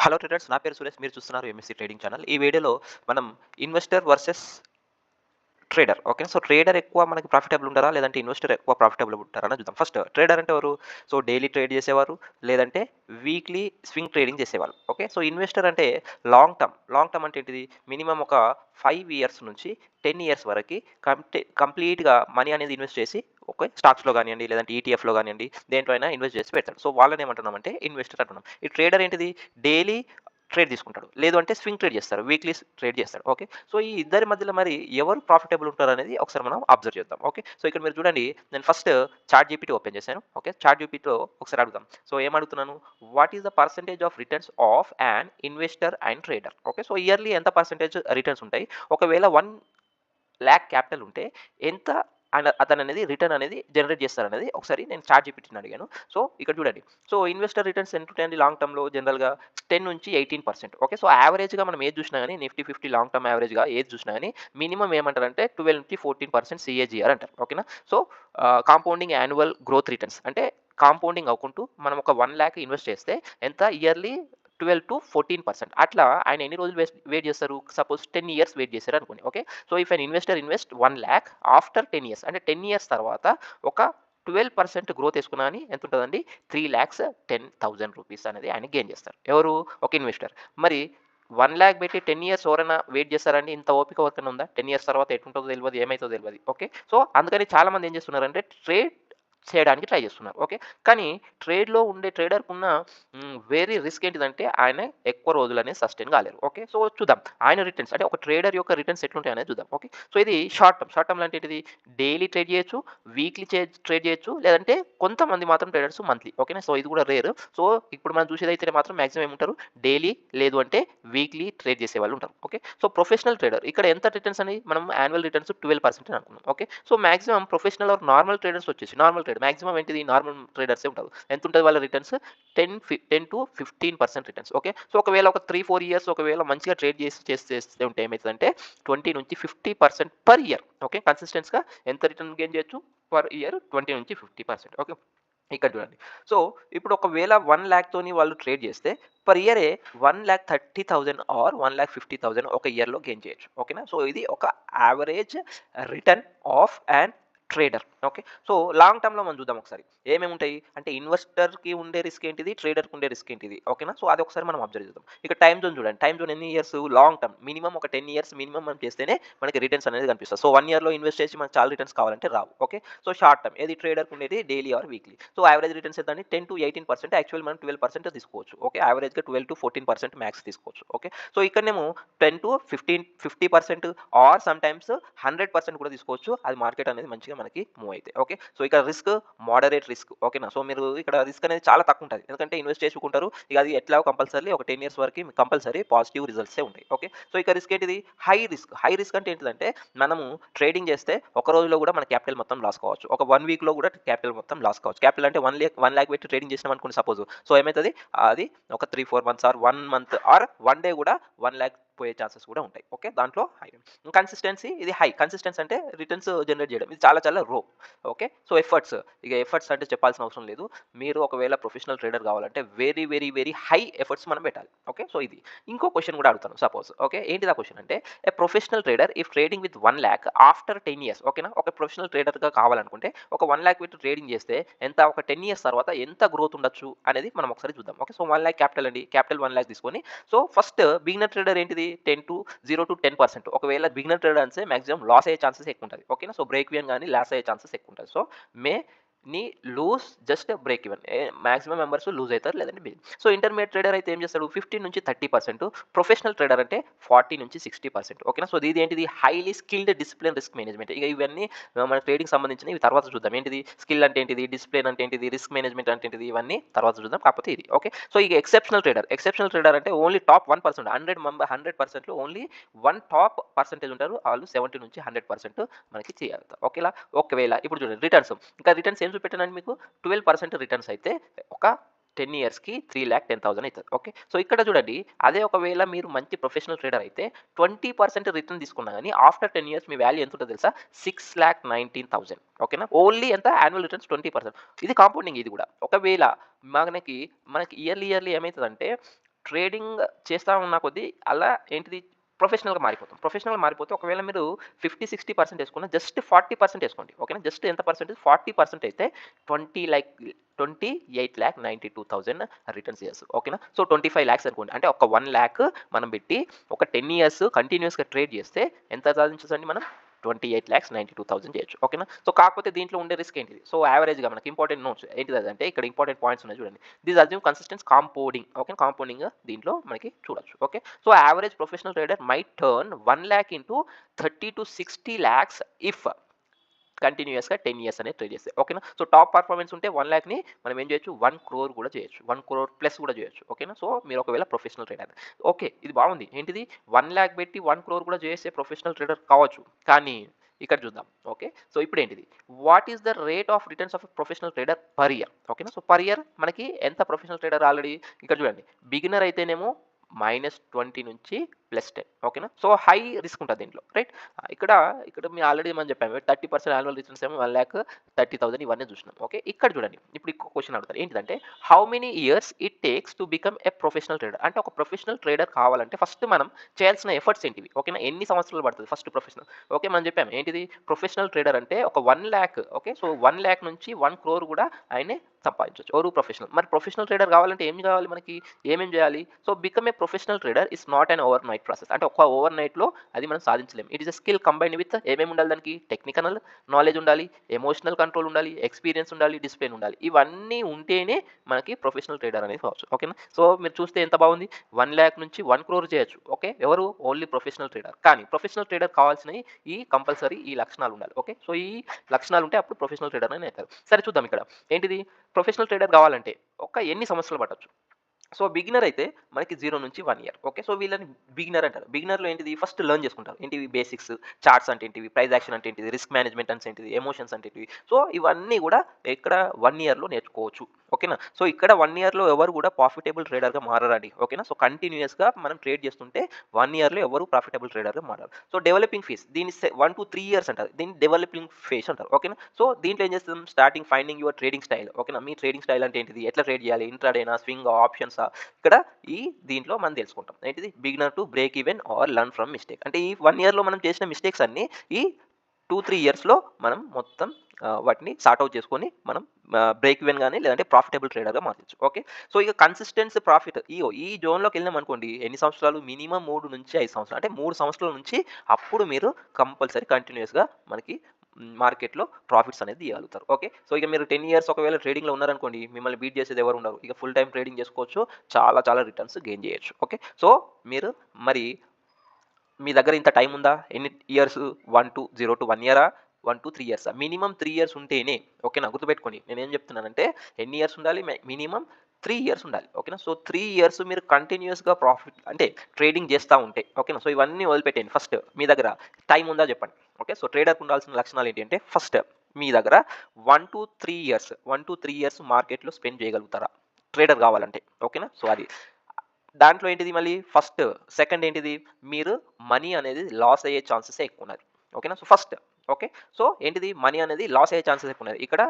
Hello traders, నా పేరు సురేష్. మీరు చూస్తున్నారు ఎంఎస్సి ట్రేడింగ్ ఛానల్. ఈ వీడియోలో మనం investor versus trader. Okay. So trader ఎక్కువ మనకి ప్రాఫిటబుల్ ఉంటారా? లేదంటే ఇన్వెస్టర్ ఎక్కువ ప్రాఫిటబుల్ ఉంటారా అని చూద్దాం. ఫస్ట్ ట్రేడర్ అంటే ఎవరు? సో డైలీ ట్రేడ్ చేసేవారు, లేదంటే వీక్లీ స్వింగ్ ట్రేడింగ్ చేసేవాళ్ళు. ఓకే. సో ఇన్వెస్టర్ అంటే లాంగ్ టర్మ్. లాంగ్ టర్మ్ అంటే ఏంటిది? మినిమమ్ ఒక 5 ఇయర్స్ నుంచి 10 ఇయర్స్ వరకి కంప్లీట్‌గా మనీ అనేది ఇన్వెస్ట్ చేసి, ఓకే, స్టాక్స్‌లో గానియండి, లేదంటే ఈటీఎఫ్‌లో గానియండి, దేంట్లో అయినా ఇన్వెస్ట్ చేసి పెడతాడు. సో వాళ్ళని ఏమంటున్నామంటే ఇన్వెస్టర్ అంటున్నాం. ఈ ట్రేడర్ ఏంటిది? డైలీ ట్రేడ్ తీసుకుంటాడు. లేదు అంటే స్వింగ్ ట్రేడ్ చేస్తారు. వీక్లీ ట్రేడ్ చేస్తాడు. ఓకే. సో ఈ ఇద్దరి మధ్యలో మరి ఎవరు ప్రాఫిటబుల్ ఉంటారనేది ఒకసారి మనం అబ్జర్వ్ చేద్దాం. ఓకే. సో ఇక్కడ మీరు చూడండి, నేను ఫస్ట్ చాట్ జీపీటీ ఓపెన్ చేశాను. ఓకే. చాట్ జీపీటీలో ఒకసారి అడుగుదాం. సో ఏమడుగుతున్నాను? What is the percentage of returns of an investor and trader? Okay. So yearly ఎంత పర్సెంటేజ్ రిటర్న్స్ ఉంటాయి? ఒకవేళ 1,00,000 క్యాపిటల్ ఉంటే ఎంత అతను అనేది రిటర్న్ అనేది జనరేట్ చేస్తారనేది ఒకసారి నేను చాట్ జీపీటీని అడిగాను. సో ఇక్కడ చూడండి. సో ఇన్వెస్టర్ రిటర్న్స్ ఎంత ఉంటాయండి లాంగ్ టర్మ్‌లో జనరల్‌గా 10-18%. ఓకే. సో యావరేజ్‌గా మనం ఏది చూసినా గాని నిఫ్టీ 50 లాంగ్ టర్మ్ యావరేజ్‌గా ఏది చూసినా గాని మినిమమ్ ఏమంటారంటే 12-14% సీఏజీఆర్ అంటారు. ఓకేనా. So compounding annual growth returns అంటే కాంపౌండింగ్ అవ్వుకుంటూ మనం ఒక 1,00,000 ఇన్వెస్ట్ చేస్తే ఎంత ఇయర్లీ 12-14% అట్లా ఆయన ఎన్ని రోజులు వెయిట్ చేస్తారు? సపోజ్ 10 ఇయర్స్ వెయిట్ చేశారు అనుకోండి. Okay. So if N investor invest 1,00,000 after 10 years అంటే 10 ఇయర్స్ తర్వాత ఒక 12% గ్రోత్ వేసుకున్నా అని ఎంత ఉంటుందండి? 3,10,000 రూపీస్ అనేది ఆయన గెయిన్ చేస్తారు. ఎవరు? ఒక ఇన్వెస్టర్. మరి 1,00,000 పెట్టి 10 ఇయర్స్ ఎవరైనా వెయిట్ చేస్తారండి? ఇంత ఓపిక ఎవరికైనా ఉందా? 10 ఇయర్స్ తర్వాత ఎటుంటుందో తెలవదు, ఏమైతుందో తెలవదు. ఓకే. సో అందుకని చాలామంది ఏం చేస్తున్నారంటే ట్రేడ్ చేయడానికి ట్రై చేస్తున్నారు. ఓకే. కానీ ట్రేడ్‌లో ఉండే ట్రేడర్‌కున్న వెరీ రిస్క్ ఏంటిదంటే ఆయన ఎక్కువ రోజులనేది సస్టైన్ కాలేరు. ఓకే. సో చూద్దాం. ఆయన రిటర్న్స్ అంటే ఒక ట్రేడర్ యొక్క రిటర్న్స్ ఎట్లుంటాయనేది చూద్దాం. ఓకే. సో ఇది షార్ట్ టర్మ్. షార్ట్ టర్మ్‌లో అంటే ఏంటిది? డైలీ ట్రేడ్ చేయొచ్చు, వీక్లీ ట్రేడ్ చేయొచ్చు, లేదంటే కొంతమంది మాత్రం ట్రేడర్స్ మంత్లీ. ఓకేనా. సో ఇది కూడా రేర్. సో ఇప్పుడు మనం చూసేదైతే మాత్రం మాక్సిమం ఏముంటారు? డైలీ లేదు అంటే వీక్లీ ట్రేడ్ చేసేవాళ్ళు ఉంటారు. ఓకే. సో ప్రొఫెషనల్ ట్రేడర్ ఇక్కడ ఎంత రిటర్న్స్ అని మనం యాన్యువల్ రిటర్న్స్ 12% అని అనుకున్నాం. Okay. So maximum professional are normal traders వచ్చేసి నార్మల్ ట్రేడ్ మాక్సిమం ఏంటిది? నార్మల్ ట్రేడర్సే ఉంటారు. ఎంత ఉంటుంది వాళ్ళ రిటర్న్స్? 10-15% రిటర్న్స్. ఓకే. సో ఒకవేళ ఒక 3-4 ఇయర్స్ ఒకవేళ మంచిగా ట్రేడ్ చేస్తే ఉంటే ఏమైతదంటే 20-50% పర్ ఇయర్. ఓకే. కన్సిస్టెన్స్‌గా ఎంత రిటర్న్ గెయిన్ చేయొచ్చు? Per year 20-50%. ఓకే. ఇక్కడ చూడండి. సో ఇప్పుడు ఒకవేళ 1,00,000 తోని వాళ్ళు ట్రేడ్ చేస్తే పర్ ఇయరే 1,30,000 ఆర్ 1,50,000 ఒక ఇయర్‌లో గెయిన్ చేయొచ్చు. ఓకేనా. సో ఇది ఒక average return of an trader. Okay. So long టర్మ్‌లో మనం చూద్దాం ఒకసారి. ఏమేమి ఉంటాయి? అంటే ఇన్వెస్టర్‌కి ఉండే రిస్క్ ఏంటిది? ట్రేడర్‌కి ఉండే రిస్క్ ఏంటిది? ఓకేనా. సో అది ఒకసారి మనం అబ్జర్వ్ చేద్దాం. ఇక టైమ్ జోన్ చూడండి. టైమ్ జోన్ ఎన్ని ఇయర్స్? Long term. మినిమమ్ ఒక 10 ఇయర్స్ మినిమమ్ మనం చేస్తేనే మనకి రిటర్న్స్ అనేది కనిపిస్తది. సో 1 ఇయర్‌లో ఇన్వెస్ట్ చేసి మనకు చాలా రిటర్న్స్ కావాలంటే రావు. ఓకే. సో షార్ట్ టర్మ్ ఏది? ట్రేడర్‌కి ఉండేది daily or weekly. So average returns ఎంత అండి? 10-18%. యాక్చువల్లీ మనం 12% తీసుకోవచ్చు. ఓకే. యావరేజ్‌గా 12-14% మ్యాక్స్ తీసుకోవచ్చు. ఓకే. సో ఇక్కడనేమో 10-15, 50% ఆర్ సమ్‌టైమ్స్ 100% కూడా తీసుకోవచ్చు. అది మార్కెట్ అనేది మంచిగా మనకి మూవ్ అయితే. ఓకే. సో ఇక్కడ రిస్క్ మోడరేట్ రిస్క్. ఓకేనా. సో మీరు ఇక్కడ రిస్క్ అనేది చాలా తక్కువ ఉంటది. ఎందుకంటే ఇన్వెస్ట్ చేసుకుంటారు. ఇక అది ఎట్లాగో కంపల్సరీ ఒక 10 ఇయర్స్ వరకి కంపల్సరీ పాజిటివ్ రిజల్ట్సే ఉంటాయి. ఓకే. సో ఇక రిస్క్ ఏంటిది? High risk. హై రిస్క్ అంటే ఏంటిదంటే మనము ట్రేడింగ్ చేస్తే ఒక రోజులో కూడా మన క్యాపిటల్ మొత్తం లాస్ కావచ్చు. ఒక 1 వీక్‌లో కూడా క్యాపిటల్ మొత్తం లాస్ కావచ్చు. క్యాపిటల్ అంటే 1,00,000 పెట్టి ట్రేడింగ్ చేసినాం అనుకోండి సపోజ్. సో ఏమైతది? అది ఒక 3-4 months or 1 month or 1 day కూడా 1,00,000 పోయే ఛాన్సెస్ కూడా ఉంటాయి. ఓకే. దాంట్లో హై. కన్సిస్టెన్సీ ఇది హై. కన్సిస్టెన్సీ అంటే రిటర్న్స్ జనరేట్ చేయడం. ఇది చాలా చాలా ఓకే. So efforts. ఇక ఎఫర్ట్స్ అంటే చెప్పాల్సిన అవసరం లేదు. మీరు ఒకవేళ ప్రొఫెషనల్ ట్రేడర్ కావాలంటే very, very, very high efforts మనం పెట్టాలి. ఓకే. సో ఇది. ఇంకో క్వెషన్ కూడా అడుగుతాను సపోజ్. ఓకే. ఏంటిది ఆ క్వెషన్ అంటే ఏ professional trader if trading with 1,00,000 after 10 years. ఓకేనా. ఒక ప్రొఫెషనల్ ట్రేడర్‌గా కావాలనుకుంటే ఒక 1,00,000 పెట్టి ట్రేడింగ్ చేస్తే ఎంత? ఒక 10 ఇయర్స్ తర్వాత ఎంత గ్రోత్ ఉండొచ్చు అనేది మనం ఒకసారి చూద్దాం. ఓకే. సో 1,00,000 క్యాపిటల్ అండి. క్యాపిటల్ 1,00,000 తీసుకొని సో ఫస్ట్ బిగినర్ ట్రేడర్ ఏంటిది? 0-10%. ఒకవేళ బిగినర్ ట్రేడర్ అంటే మాక్సిమం లాస్ అయ్యే ఛాన్సెస్ ఎక్కువ ఉంటది. ఓకేనా. సో బ్రేక్ ఈవెన్ గాని లాస్ అయ్యే ఛాన్సెస్ ఎక్కువ ఉంటది. So many lose just break even. Maximum members lose అవుతారు. లేదంటే సో ఇంటర్మీడియేట్ ట్రేడర్ అయితే ఏం చేస్తాడు? 15-30%. ప్రొఫెషనల్ ట్రేడర్ అంటే 40-60%. ఓకేనా. సో ఇది ఏంటిది? Highly skilled discipline risk management. ఇక ఇవన్నీ మన ట్రేడింగ్ సంబంధించినవి ఇవి తర్వాత చూద్దాం. ఏంటిది? స్కిల్ అంటే ఏంటిది? డిసిప్లిన్ అంటే ఏంటిది? రిస్క్ మేనేజ్మెంట్ అంటే ఏంటిది? ఇవన్నీ తర్వాత చూద్దాం. కాకపోతే ఇది. ఓకే. సో ఇక ఎక్సెప్షనల్ ట్రేడర్. ఎక్సెప్షనల్ ట్రేడర్ అంటే ఓన్లీ టాప్ 1%. 100%లో ఓన్లీ 1 టాప్ పర్సెంటేజ్ ఉంటారు. వాళ్ళు 70-100% మనకి చేయగలుగుతారు. ఓకేలా. ఒకవేళ ఇప్పుడు చూడండి రిటర్న్స్. ఇంకా రిటర్న్స్ ఏం చూపెట్టానండి మీకు? 12% రిటర్న్స్ అయితే ఒక 10 ఇయర్స్‌కి 3,10,000 అయితది. ఓకే. సో ఇక్కడ చూడండి అదే ఒకవేళ మీరు మంచి ప్రొఫెషనల్ ట్రేడర్ అయితే 20% రిటర్న్ తీసుకున్నా గాని ఆఫ్టర్ 10 ఇయర్స్ మీ వాల్యూ ఎంత ఉంటదో తెలుసా? 6,19,000. ఓకేనా. ఓన్లీ ఎంత? Annual returns 20%. ఇది కాంపౌండింగ్ ఇది కూడా. ఒకవేళ మనకి ఇయర్లీ ఏమైతదంటే ట్రేడింగ్ చేస్తా ఉన్న కొద్దీ అలా ఏంటిది ప్రొఫెషనల్‌గా మారిపోతాం. ప్రొఫెషనల్‌గా మారిపోతే ఒకవేళ మీరు 50, 60% ఏసుకున్న జస్ట్ 40% ఏసుకోండి. ఓకేనా. జస్ట్ ఎంత పర్సెంటేజ్ 40% అయితే 20 లైక్ 28,92,000 రిటర్న్స్ ఇయర్స్. ఓకేనా. సో 25 లాక్స్ అనుకోండి. అంటే ఒక 1 లాక్ మనం పెట్టి ఒక 10 ఇయర్స్ కంటిన్యూయస్‌గా ట్రేడ్ చేస్తే ఎంత సాధించొచ్చండి మనం? 28,92,000 చేయొచ్చు. ఓకేనా. సో కాకపోతే దీంట్లో ఉండే రిస్క్ ఏంటిది? సో యావరేజ్‌గా మనకి ఇంపార్టెంట్ నోట్స్ ఏంటిది అదంటే ఇక్కడ ఇంపార్టెంట్ పాయింట్స్ ఉన్నాయి చూడండి. This assume consistent compounding. Okay. Compounding దీంట్లో మనకి చూడొచ్చు. Okay. So average professional trader might turn 1 lakh into 30-60 lakhs if కంటిన్యూయస్‌గా 10 ఇయర్స్ అనేది ట్రేడ్ చేస్తే. ఓకేనా. సో టాప్ పర్ఫార్మెన్స్ ఉంటే 1 లాక్‌ని మనం ఏం చేయొచ్చు 1 క్రోర్ కూడా చేయొచ్చు. 1 క్రోర్ ప్లస్ కూడా చేయొచ్చు. ఓకేనా. సో మీరు ఒకవేళ ప్రొఫెషనల్ ట్రేడర్. ఓకే. ఇది బాగుంది. ఏంటిది 1 లాక్ పెట్టి 1 క్రోర్ కూడా చేసే ప్రొఫెషనల్ ట్రేడర్ కావచ్చు. కానీ ఇక్కడ చూద్దాం. ఓకే. సో ఇప్పుడేంటిది what is the rate of returns of professional trader per year. ఓకేనా. సో పర్ ఇయర్ మనకి ఎంత ప్రొఫెషనల్ ట్రేడర్ ఆల్రెడీ ఇక్కడ చూడండి. బిగినర్ అయితేనేమో -20 నుంచి +10. ఓకేనా. సో హై రిస్క్ ఉంటుంది దీంట్లో. రైట్. ఇక్కడ ఇక్కడ మేము ఆల్రెడీ మనం చెప్పాము 30% యాన్యువల్ రిటర్న్స్ ఏమో 1,30,000 ఇవన్నీ చూసినాం. ఓకే. ఇక్కడ చూడండి. ఇప్పుడు ఇంకో క్వశ్చన్ అడుగుతారు. ఏంటిదంటే how many years it takes to become a professional trader. అంటే ఒక ప్రొఫెషనల్ ట్రేడర్ కావాలంటే ఫస్ట్ మనం చేయాల్సిన ఎఫర్ట్స్ ఏంటివి. ఓకేనా. ఎన్ని సంవత్సరాలు పడుతుంది ఫస్ట్ ప్రొఫెషనల్. ఓకే. మనం చెప్పాము ఏంటిది ప్రొఫెషనల్ ట్రేడర్ అంటే ఒక 1 లాక్. ఓకే. సో 1 లాక్ నుంచి 1 క్రోర్ కూడా ఆయనే సంపాదించవచ్చు. ఎవరు ప్రొఫెషనల్. మరి ప్రొఫెషనల్ ట్రేడర్ కావాలంటే ఏం కావాలి మనకి? ఏమేం చేయాలి? So become a professional trader is not an overnight process. అంటే ఒక ఓవర్ నైట్‌లో అది మనం సాధించలేం. It is a skill combined with ఏమేమి ఉండాలి దానికి? టెక్నికల్ నాలెడ్జ్ ఉండాలి, ఎమోషనల్ కంట్రోల్ ఉండాలి, ఎక్స్‌పీరియన్స్ ఉండాలి, డిసిప్లిన్ ఉండాలి. ఇవన్నీ ఉంటేనే మనకి ప్రొఫెషనల్ ట్రేడర్ అనేది కావచ్చు. ఓకేనా. సో మీరు చూస్తే ఎంత బాగుంది. 1 లాక్ నుంచి 1 క్రోర్ చేయొచ్చు. ఓకే. ఎవరు? Only professional trader. కానీ ప్రొఫెషనల్ ట్రేడర్ కావాల్సినవి ఈ కంపల్సరీ ఈ లక్షణాలు ఉండాలి. ఓకే. సో ఈ లక్షణాలు ఉంటే అప్పుడు ప్రొఫెషనల్ ట్రేడర్ అని అవుతారు. సరే చూద్దాం ఇక్కడ. ఏంటిది ప్రొఫెషనల్ ట్రేడర్ కావాలంటే ఒక ఎన్ని సంవత్సరాలు పట్టొచ్చు? సో బిగినర్ అయితే మనకి 0 నుంచి 1 ఇయర్. ఓకే. సో వీళ్ళని బిగినర్ అంటారు. బిగినర్‌లో ఏంటిది ఫస్ట్ లెర్న్ చేసుకుంటారు. ఏంటివి బేసిక్స్, చార్ట్స్ అంటే ఏంటివి, ప్రైస్ యాక్షన్ అంటే ఏంటిది, రిస్క్ మేనేజ్మెంట్ అంటే ఏంటిది, ఎమోషన్స్ అంటే ఏంటివి. సో ఇవన్నీ కూడా ఇక్కడ 1 ఇయర్‌లో నేర్చుకోవచ్చు. ఓకేనా. సో ఇక్కడ 1 ఇయర్‌లో ఎవరు కూడా ప్రాఫిటబుల్ ట్రేడర్‌గా మారరండి. ఓకేనా. సో కంటిన్యూయస్‌గా మనం ట్రేడ్ చేస్తుంటే 1 ఇయర్‌లో ఎవరు ప్రాఫిటబుల్ ట్రేడర్‌గా మారరు. సో డెవలపింగ్ ఫేజ్ దీన్ని 1-3 ఇయర్స్ అంటారు. దీన్ని డెవలపింగ్ ఫేజ్ అంటారు. ఓకేనా. సో దీంట్లో ఏం చేస్తాం starting finding your trading style. ఓకేనా. మీ ట్రేడింగ్ స్టైల్ అంటే ఏంటిది, ఎట్లా ట్రేడ్ చేయాలి, ఇంట్రాడేనా, స్వింగా, ఆప్షన్సా, ఇక్కడ ఈ దీంట్లో మనం తెలుసుకుంటాం. ఏంటిది beginner to break even or learn from mistake. అంటే ఈ 1 ఇయర్‌లో మనం చేసిన మిస్టేక్స్ అన్నీ ఈ 2-3 ఇయర్స్‌లో మనం మొత్తం వాటిని సార్ట్ ఔట్ చేసుకొని మనం బ్రేక్ ఈవెన్ గాని లేదంటే ప్రాఫిటబుల్ ట్రేడర్‌గా మార్చొచ్చు. ఓకే. సో ఇక కన్సిస్టెన్స్ ప్రాఫిట్ ఈ జోన్‌లోకి వెళ్ళామనుకోండి ఎన్ని సంవత్సరాలు మినిమమ్ 3-5 సంవత్సరాలు. అంటే 3 సంవత్సరాల నుంచి అప్పుడు మీరు కంపల్సరీ కంటిన్యూయస్‌గా మనకి మార్కెట్‌లో ప్రాఫిట్స్ అనేది తీయగలుగుతారు. ఓకే. సో ఇక మీరు 10 ఇయర్స్ ఒకవేళ ట్రేడింగ్‌లో ఉన్నారనుకోండి మిమ్మల్ని బీట్ చేసేది ఎవరు ఉండరు. ఇక ఫుల్ టైమ్ ట్రేడింగ్ చేసుకోవచ్చు. చాలా చాలా రిటర్న్స్ గెయిన్ చేయొచ్చు. ఓకే. సో మీరు మరి మీ దగ్గర ఇంత టైం ఉందా? ఎన్ని ఇయర్స్ 1-1 ఇయరా? 1-3 ఇయర్సా? మినిమమ్ 3 ఇయర్స్ ఉంటేనే ఓకేనా. గుర్తుపెట్టుకోండి. నేనేం చెప్తున్నానంటే ఎన్ని ఇయర్స్ ఉండాలి? మినిమమ్ 3 ఇయర్స్ ఉండాలి. ఓకేనా. సో 3 ఇయర్స్ మీరు కంటిన్యూయస్‌గా ప్రాఫిట్ అంటే ట్రేడింగ్ చేస్తా ఉంటే ఓకేనా. సో ఇవన్నీ వదిలిపెట్టేయండి. ఫస్ట్ మీ దగ్గర టైం ఉందా చెప్పండి. ఓకే. సో ట్రేడర్‌కి ఉండాల్సిన లక్షణాలు ఏంటి అంటే ఫస్ట్ మీ దగ్గర 1-3 ఇయర్స్ మార్కెట్‌లో స్పెండ్ చేయగలుగుతారా? ట్రేడర్ కావాలంటే. ఓకేనా. సో అది. దాంట్లో ఏంటిది మళ్ళీ ఫస్ట్, సెకండ్ ఏంటిది మీరు మనీ అనేది లాస్ అయ్యే ఛాన్సెసే ఎక్కువున్నది. ఓకేనా. So first okay. సో ఏంటిది మనీ అనేది లాస్ అయ్యే ఛాన్సెస్ ఎక్కువున్నది. ఇక్కడ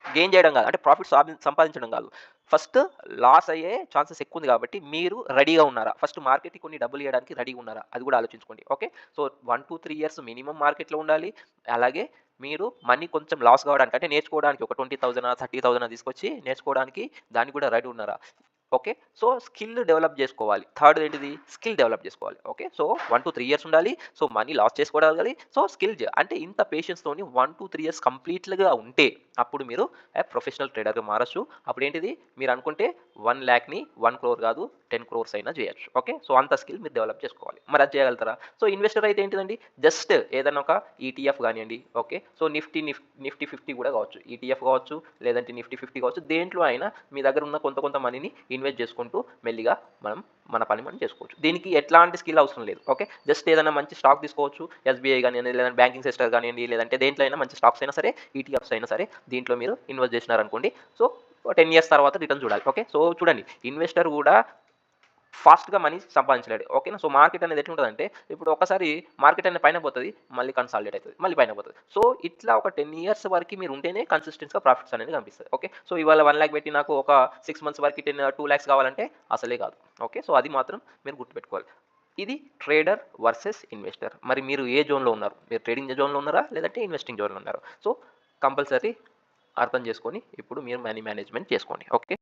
గెయిన్ చేయడం కాదు. అంటే ప్రాఫిట్ సంపాదించడం కాదు. ఫస్ట్ లాస్ అయ్యే ఛాన్సెస్ ఎక్కువుంది కాబట్టి మీరు రెడీగా ఉన్నారా? ఫస్ట్ మార్కెట్‌కి కొన్ని డబ్బులు ఇయ్యడానికి రెడీగా ఉన్నారా? అది కూడా ఆలోచించుకోండి. ఓకే. సో 1-3 ఇయర్స్ మినిమమ్ మార్కెట్‌లో ఉండాలి. అలాగే మీరు మనీ కొంచెం లాస్ కావడానికి అంటే నేర్చుకోవడానికి ఒక 20,000 30,000 తీసుకొచ్చి నేర్చుకోవడానికి దానికి కూడా రెడీ ఉన్నారా? ఓకే. సో స్కిల్ డెవలప్ చేసుకోవాలి. థర్డ్ ఏంటిది స్కిల్ డెవలప్ చేసుకోవాలి. ఓకే. సో 1-3 ఇయర్స్ ఉండాలి. సో మనీ లాస్ చేసుకోగలగాలి. సో స్కిల్ అంటే ఇంత పేషెన్స్‌తోని 1-3 ఇయర్స్ కంప్లీట్‌గా ఉంటే అప్పుడు మీరు ప్రొఫెషనల్ ట్రేడర్‌గా మారొచ్చు. అప్పుడు ఏంటిది మీరు అనుకుంటే 1 లాక్‌ని 1 క్రోర్ కాదు 10 క్రోర్స్ అయినా చేయొచ్చు. ఓకే. సో అంత స్కిల్ మీరు డెవలప్ చేసుకోవాలి. మరి అది చేయగలుగుతారా? సో ఇన్వెస్టర్ అయితే ఏంటిదండి జస్ట్ ఏదైనా ఒక ఈటీఎఫ్ కానియండి. ఓకే. సో నిఫ్టీ 50 కూడా కావచ్చు. ఈటీఎఫ్ కావచ్చు లేదంటే నిఫ్టీ 50 కావచ్చు. దేంట్లో అయినా మీ దగ్గర ఉన్న కొంత మనీని ఇన్వెస్ట్ చేసుకుంటూ మెల్లిగా మన పని మనం చేసుకోవచ్చు. దీనికి ఎట్లాంటి స్కిల్ అవసరం లేదు. ఓకే. జస్ట్ ఏదైనా మంచి స్టాక్ తీసుకోవచ్చు. ఎస్బీఐ కానివ్వండి లేదంటే బ్యాంకింగ్ సెక్టర్ కానివ్వండి లేదంటే దేంట్లో అయినా మంచి స్టాక్స్ అయినా సరే ఈటీఎఫ్స్ అయినా సరే దీంట్లో మీరు ఇన్వెస్ట్ చేసినారనుకోండి. సో 10 ఇయర్స్ తర్వాత రిటర్న్ చూడాలి. ఓకే. సో చూడండి ఇన్వెస్టర్ కూడా ఫాస్ట్‌గా మనీ సంపాదించలేడు. ఓకేనా. సో, మార్కెట్ అనేది ఎట్లుంటదంటే, ఇప్పుడు ఒక్కసారి మార్కెట్ అనేది పైన పోతది, మళ్ళీ కన్సాలిడేట్ అయితది, మళ్ళీ పైన పోతది. సో, ఇట్లా ఒక 10 ఇయర్స్ వరకి మీరు ఉంటేనే కన్సిస్టెన్స్‌గా ప్రాఫిట్స్ అనేది కనిపిస్తది. ఓకే. సో, ఇవాళ 1,00,000 పెట్టి నాకు ఒక 6 మంత్స్ వరకి 2,00,000 కావాలంటే అసలే కాదు. ఓకే. సో, అది మాత్రం మీరు గుర్తుపెట్టుకోవాలి. ఇది ట్రేడర్ వర్సెస్ ఇన్వెస్టర్. మరి మీరు ఏ జోన్‌లో ఉన్నారు? మీరు ట్రేడింగ్ జోన్‌లో ఉన్నారా? లేదంటే ఇన్వెస్టింగ్ జోన్‌లో ఉన్నారా? సో, కంపల్సరీ అర్థం చేసుకొని ఇప్పుడు మీరు మనీ మేనేజ్‌మెంట్ చేసుకోండి. ఓకే.